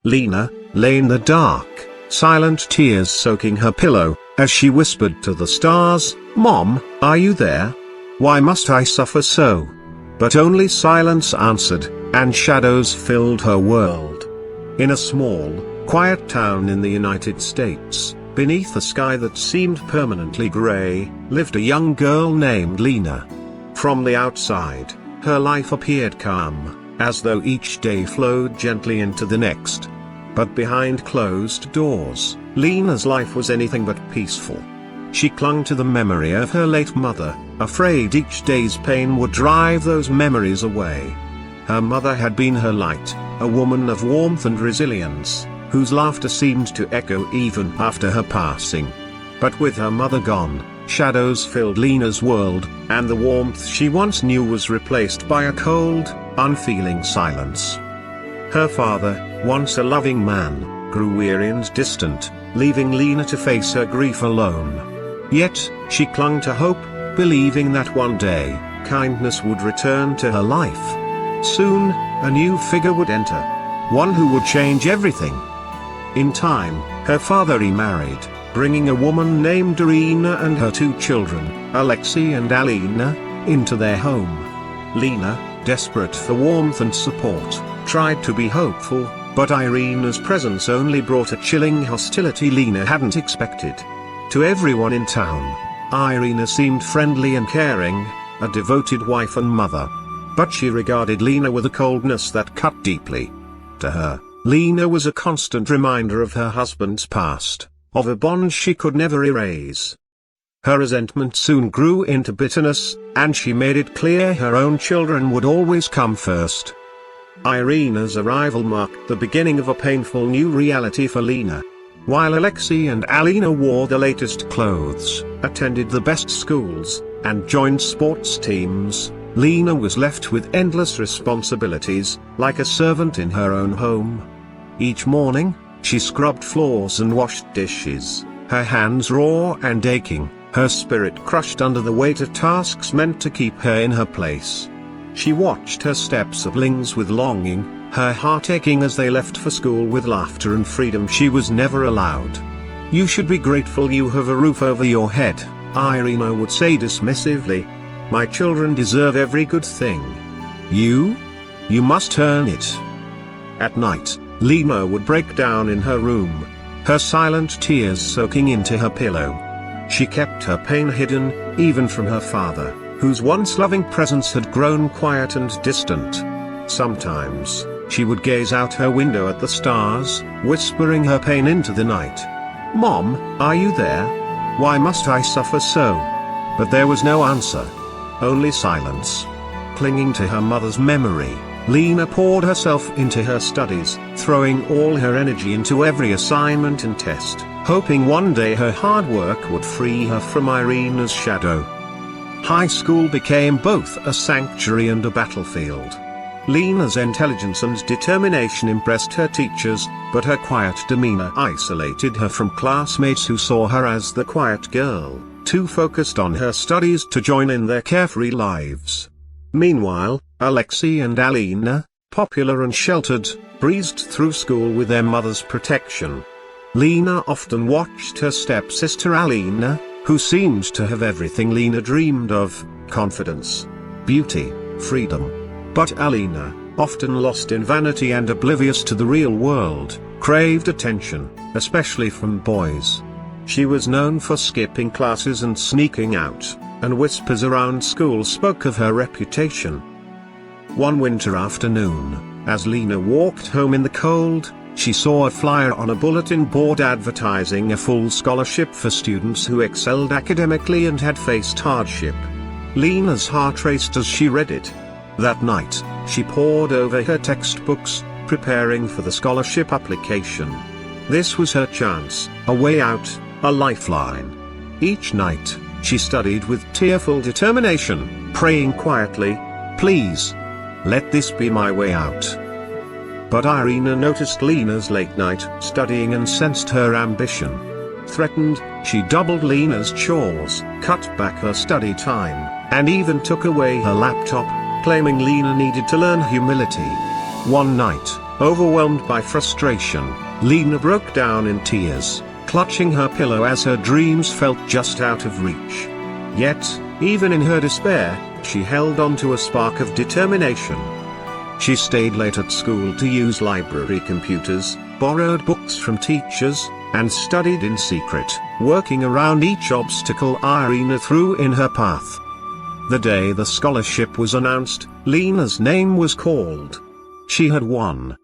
Lena lay in the dark, silent tears soaking her pillow, as she whispered to the stars, "Mom, are you there? Why must I suffer so?" But only silence answered, and shadows filled her world. In a small, quiet town in the United States, beneath a sky that seemed permanently gray, lived a young girl named Lena. From the outside, her life appeared calm, as though each day flowed gently into the next. But behind closed doors, Lena's life was anything but peaceful. She clung to the memory of her late mother, afraid each day's pain would drive those memories away. Her mother had been her light, a woman of warmth and resilience, whose laughter seemed to echo even after her passing. But with her mother gone, shadows filled Lena's world, and the warmth she once knew was replaced by a cold, unfeeling silence. Her father, once a loving man, grew weary and distant, leaving Lena to face her grief alone. Yet, she clung to hope, believing that one day, kindness would return to her life. Soon, a new figure would enter. One who would change everything. In time, her father remarried, bringing a woman named Lena and her two children, Alexei and Alina, into their home. Lena, desperate for warmth and support, tried to be hopeful, but Irina's presence only brought a chilling hostility Lena hadn't expected. To everyone in town, Irina seemed friendly and caring, a devoted wife and mother. But she regarded Lena with a coldness that cut deeply. To her, Lena was a constant reminder of her husband's past, of a bond she could never erase. Her resentment soon grew into bitterness, and she made it clear her own children would always come first. Irina's arrival marked the beginning of a painful new reality for Lena. While Alexei and Alina wore the latest clothes, attended the best schools, and joined sports teams, Lena was left with endless responsibilities, like a servant in her own home. Each morning, she scrubbed floors and washed dishes, her hands raw and aching, her spirit crushed under the weight of tasks meant to keep her in her place. She watched her step-siblings with longing, her heart aching as they left for school with laughter and freedom she was never allowed. "You should be grateful you have a roof over your head," Irina would say dismissively. "My children deserve every good thing. You must earn it." At night, Lena would break down in her room, her silent tears soaking into her pillow. She kept her pain hidden, even from her father, whose once loving presence had grown quiet and distant. Sometimes, she would gaze out her window at the stars, whispering her pain into the night. "Mom, are you there? Why must I suffer so?" But there was no answer. Only silence. Clinging to her mother's memory, Lena poured herself into her studies, throwing all her energy into every assignment and test, hoping one day her hard work would free her from Irina's shadow. High school became both a sanctuary and a battlefield. Lena's intelligence and determination impressed her teachers, but her quiet demeanor isolated her from classmates who saw her as the quiet girl, too focused on her studies to join in their carefree lives. Meanwhile, Alexei and Alina, popular and sheltered, breezed through school with their mother's protection. Lena often watched her stepsister Alina, who seemed to have everything Lena dreamed of: confidence, beauty, freedom. But Alina, often lost in vanity and oblivious to the real world, craved attention, especially from boys. She was known for skipping classes and sneaking out, and whispers around school spoke of her reputation. One winter afternoon, as Lena walked home in the cold, she saw a flyer on a bulletin board advertising a full scholarship for students who excelled academically and had faced hardship. Lena's heart raced as she read it. That night, she pored over her textbooks, preparing for the scholarship application. This was her chance, a way out, a lifeline. Each night, she studied with tearful determination, praying quietly, "Please, let this be my way out." But Irina noticed Lena's late-night studying and sensed her ambition. Threatened, she doubled Lena's chores, cut back her study time, and even took away her laptop, claiming Lena needed to learn humility. One night, Overwhelmed by frustration, Lena broke down in tears, clutching her pillow as her dreams felt just out of reach. Yet, even in her despair, she held on to a spark of determination. She stayed late at school to use library computers, borrowed books from teachers, and studied in secret, working around each obstacle Irina threw in her path. The day the scholarship was announced, Lena's name was called. She had won.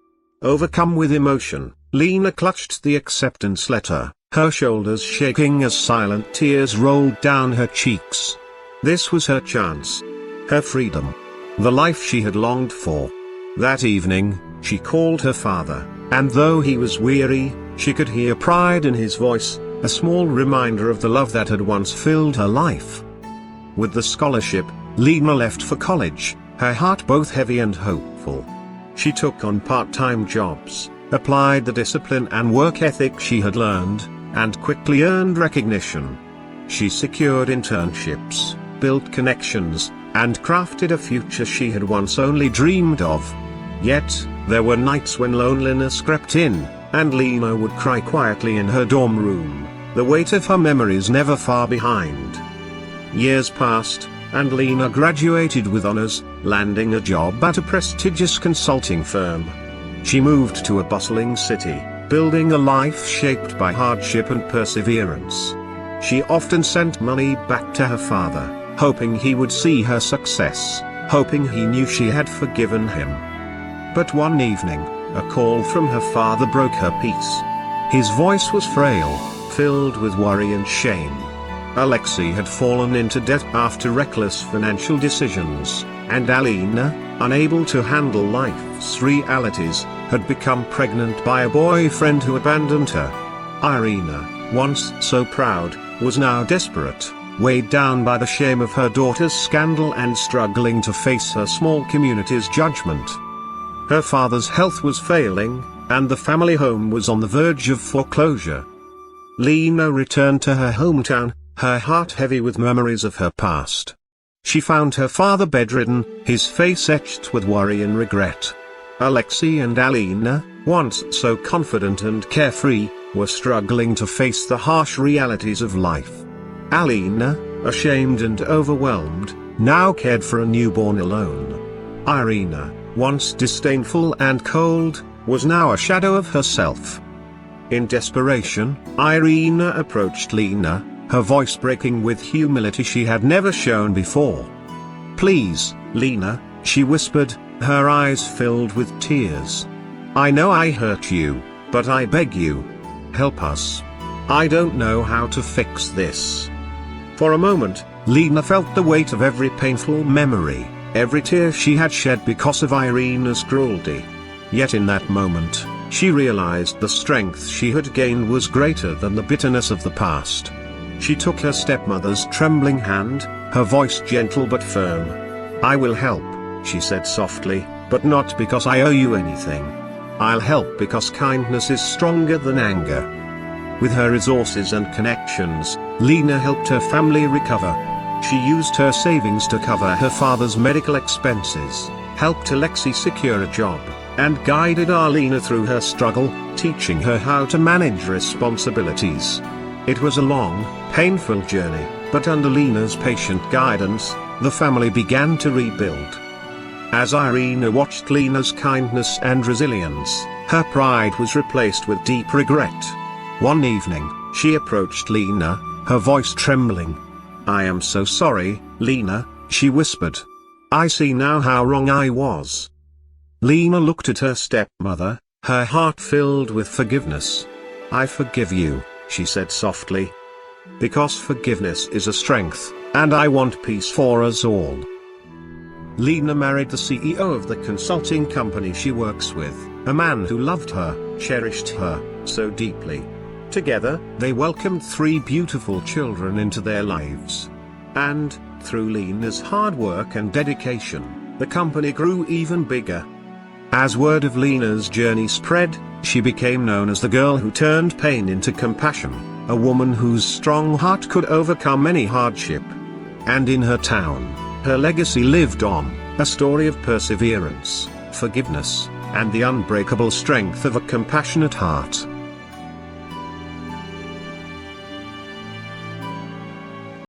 Overcome with emotion, Lena clutched the acceptance letter, her shoulders shaking as silent tears rolled down her cheeks. This was her chance. Her freedom. The life she had longed for. That evening, she called her father, and though he was weary, she could hear pride in his voice, a small reminder of the love that had once filled her life. With the scholarship, Lena left for college, her heart both heavy and hopeful. She took on part-time jobs, applied the discipline and work ethic she had learned, and quickly earned recognition. She secured internships, built connections, and crafted a future she had once only dreamed of. Yet, there were nights when loneliness crept in, and Lena would cry quietly in her dorm room, the weight of her memories never far behind. Years passed, and Lena graduated with honors, landing a job at a prestigious consulting firm. She moved to a bustling city, building a life shaped by hardship and perseverance. She often sent money back to her father, hoping he would see her success, hoping he knew she had forgiven him. But one evening, a call from her father broke her peace. His voice was frail, filled with worry and shame. Alexei had fallen into debt after reckless financial decisions, and Alina, unable to handle life's realities, had become pregnant by a boyfriend who abandoned her. Irina, once so proud, was now desperate, weighed down by the shame of her daughter's scandal and struggling to face her small community's judgment. Her father's health was failing, and the family home was on the verge of foreclosure. Lena returned to her hometown, her heart heavy with memories of her past. She found her father bedridden, his face etched with worry and regret. Alexei and Alina, once so confident and carefree, were struggling to face the harsh realities of life. Alina, ashamed and overwhelmed, now cared for a newborn alone. Irina, once disdainful and cold, was now a shadow of herself. In desperation, Irina approached Lena, her voice breaking with humility she had never shown before. "Please, Lena," she whispered, her eyes filled with tears. "I know I hurt you, but I beg you. Help us. I don't know how to fix this." For a moment, Lena felt the weight of every painful memory, every tear she had shed because of Irina's cruelty. Yet in that moment, she realized the strength she had gained was greater than the bitterness of the past. She took her stepmother's trembling hand, her voice gentle but firm. "I will help," she said softly, "but not because I owe you anything. I'll help because kindness is stronger than anger." With her resources and connections, Lena helped her family recover. She used her savings to cover her father's medical expenses, helped Alexei secure a job, and guided Arlena through her struggle, teaching her how to manage responsibilities. It was a long, painful journey, but under Lena's patient guidance, the family began to rebuild. As Irina watched Lena's kindness and resilience, her pride was replaced with deep regret. One evening, she approached Lena, her voice trembling. "I am so sorry, Lena," she whispered. "I see now how wrong I was." Lena looked at her stepmother, her heart filled with forgiveness. "I forgive you," she said softly. "Because forgiveness is a strength, and I want peace for us all." Lena married the CEO of the consulting company she works with, a man who loved her, cherished her, so deeply. Together, they welcomed 3 beautiful children into their lives. And, through Lena's hard work and dedication, the company grew even bigger. As word of Lena's journey spread, she became known as the girl who turned pain into compassion, a woman whose strong heart could overcome any hardship. And in her town, her legacy lived on, a story of perseverance, forgiveness, and the unbreakable strength of a compassionate heart.